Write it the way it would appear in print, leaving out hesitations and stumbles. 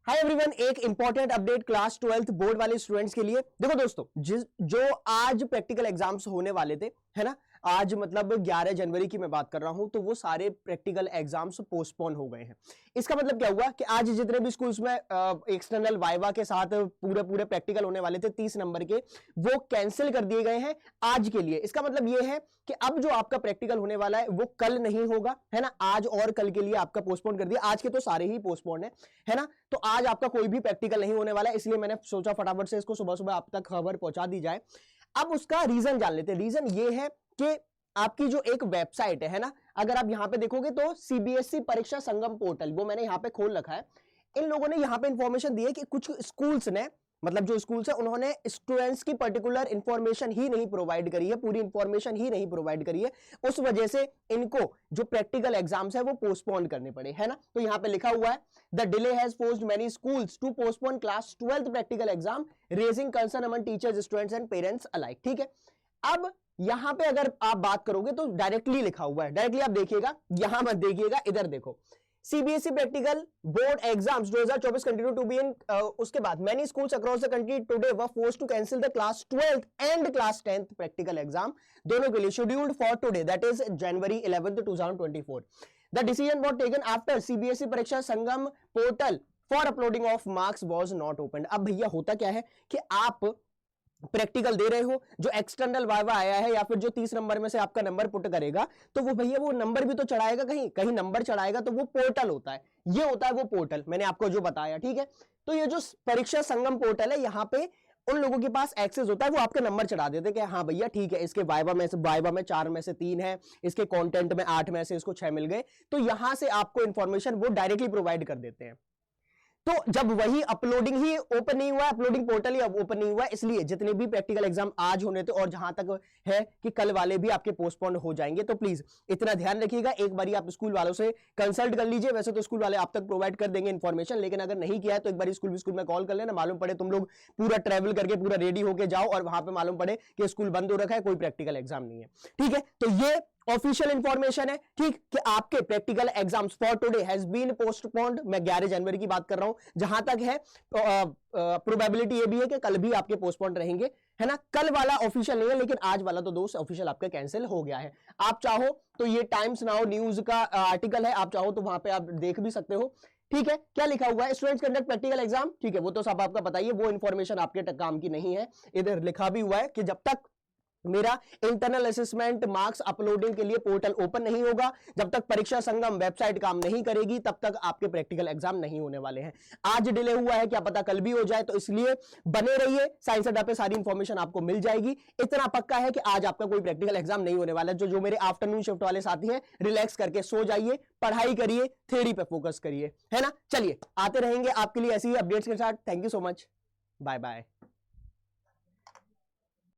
Hi everyone, एक important update class 12th board वाले students के लिए। देखो दोस्तों, जो आज प्रैक्टिकल एग्जाम्स होने वाले थे, है ना, आज मतलब 11 जनवरी की मैं बात कर रहा हूं, तो वो सारे प्रैक्टिकल एग्जाम्स पोस्टपोन हो गए हैं। इसका मतलब क्या हुआ कि आज जितने भी स्कूल्स में एक्सटर्नल वाइवा के साथ पूरे प्रैक्टिकल होने वाले थे 30 नंबर के, वो कैंसिल कर दिए गए हैं आज के लिए। इसका मतलब ये है कि अब जो आपका प्रैक्टिकल होने वाला है वो कल नहीं होगा, है ना, आज और कल के लिए आपका पोस्टपोन कर दिया। आज के तो सारे ही पोस्टपोन है ना, तो आज आपका कोई भी प्रैक्टिकल नहीं होने वाला है, इसलिए मैंने सोचा फटाफट से इसको सुबह सुबह आप तक खबर पहुंचा दी जाए। अब उसका रीजन जान लेते हैं। रीजन ये है कि आपकी जो एक वेबसाइट है ना, अगर आप यहां पे देखोगे तो सीबीएसई परीक्षा संगम पोर्टल, वो मैंने यहां पे खोल रखा है। इन लोगों ने यहां पे इंफॉर्मेशन दी है कि कुछ स्कूल्स ने, मतलब जो स्कूल्स है, उन्होंने स्टूडेंट्स की पर्टिकुलर इंफॉर्मेशन ही नहीं प्रोवाइड करी है, पूरी इंफॉर्मेशन ही नहीं प्रोवाइड करी है। उस वजह से इनको जो प्रैक्टिकल एग्जाम्स है वो पोस्टपोन करने पड़े, है ना। तो यहां पे लिखा हुआ है, the delay has forced many schools to postpone class 12th practical exam, raising concern among teachers, students and parents alike. ठीक है, अब यहां पे अगर आप बात करोगे तो डायरेक्टली लिखा हुआ है, डायरेक्टली आप देखिएगा, यहां मत देखिएगा, इधर देखो। CBSE practical board exams 2024 continue to be in, उसके बाद many schools across the country today were forced to cancel the class 12th and class 10th practical exam, दोनों के लिए scheduled for today, that is January 11th 2024। The decision was taken after CBSE Pariksha Sangam portal for uploading of marks was not open. अब भैया होता क्या है कि आप प्रैक्टिकल दे रहे हो, जो एक्सटर्नल वाइवा आया है या फिर जो 30 नंबर में से आपका नंबर पुट करेगा, तो वो भैया वो नंबर भी तो चढ़ाएगा, कहीं कहीं नंबर चढ़ाएगा, तो वो पोर्टल होता है, ये होता है वो पोर्टल, मैंने आपको जो बताया। ठीक है, तो ये जो परीक्षा संगम पोर्टल है, यहां पे उन लोगों के पास एक्सेस होता है, वो आपके नंबर चढ़ा देते हैं कि हाँ भैया ठीक है, इसके वाइवा में 4 में से 3 है, इसके कंटेंट में 8 में से इसको 6 मिल गए, तो यहां से आपको इंफॉर्मेशन वो डायरेक्टली प्रोवाइड कर देते हैं। तो जब वही अपलोडिंग ही ओपन नहीं हुआ, अपलोडिंग पोर्टल ही ओपन नहीं हुआ, इसलिए जितने भी प्रैक्टिकल एग्जाम आज होने थे और जहां तक है कि कल वाले भी आपके पोस्टपोन हो जाएंगे, तो प्लीज इतना ध्यान रखिएगा। एक बार आप स्कूल वालों से कंसल्ट कर लीजिए, वैसे तो स्कूल वाले आप तक प्रोवाइड कर देंगे इन्फॉर्मेशन, लेकिन अगर नहीं किया है तो एक बार स्कूल में कॉल कर लेना, मालूम पड़े तुम लोग पूरा ट्रेवल करके पूरा रेडी होके जाओ और वहां पर मालूम पड़े कि स्कूल बंद हो रखा है, कोई प्रैक्टिकल एग्जाम नहीं है। ठीक है, तो ये ऑफिशियल इंफॉर्मेशन है, ठीक, कि आपके practical exams for today has been postponed. मैं 11 जनवरी की बात कर रहा हूं, जहां तक है प्रोबेबिलिटी ये भी है कि कल भी आपके पोस्टपोन्ड रहेंगे, है ना। कल वाला ऑफिशियल नहीं है, लेकिन आज वाला तो दोस्त ऑफिशियल आपका कैंसिल हो गया है। आप चाहो तो ये टाइम्स नाउ न्यूज का आर्टिकल है, आप चाहो तो वहां पे आप देख भी सकते हो। ठीक है, क्या लिखा हुआ है, स्टूडेंट्स कंडक्ट प्रैक्टिकल एग्जाम, ठीक है, वो तो सब आपका बताइए, वो इंफॉर्मेशन आपके काम की नहीं है। इधर लिखा भी हुआ है कि जब तक मेरा इंटरनल असेसमेंट मार्क्स अपलोडिंग के लिए पोर्टल ओपन नहीं होगा, जब तक परीक्षा संगम वेबसाइट काम नहीं करेगी, तब तक आपके प्रैक्टिकल एग्जाम नहीं होने वाले हैं। आज डिले हुआ है, क्या पता कल भी हो जाए, तो इसलिए बने रहिए, साइंस अड्डा पे सारी इंफॉर्मेशन आपको मिल जाएगी। इतना पक्का है कि आज आपका कोई प्रैक्टिकल एग्जाम नहीं होने वाला है। जो मेरे आफ्टरनून शिफ्ट वाले साथी हैं, रिलैक्स करके सो जाइए, पढ़ाई करिए, थ्योरी पे फोकस करिए, है ना। चलिए आते रहेंगे आपके लिए ऐसी ही अपडेट्स के साथ। Thank you so much, bye bye.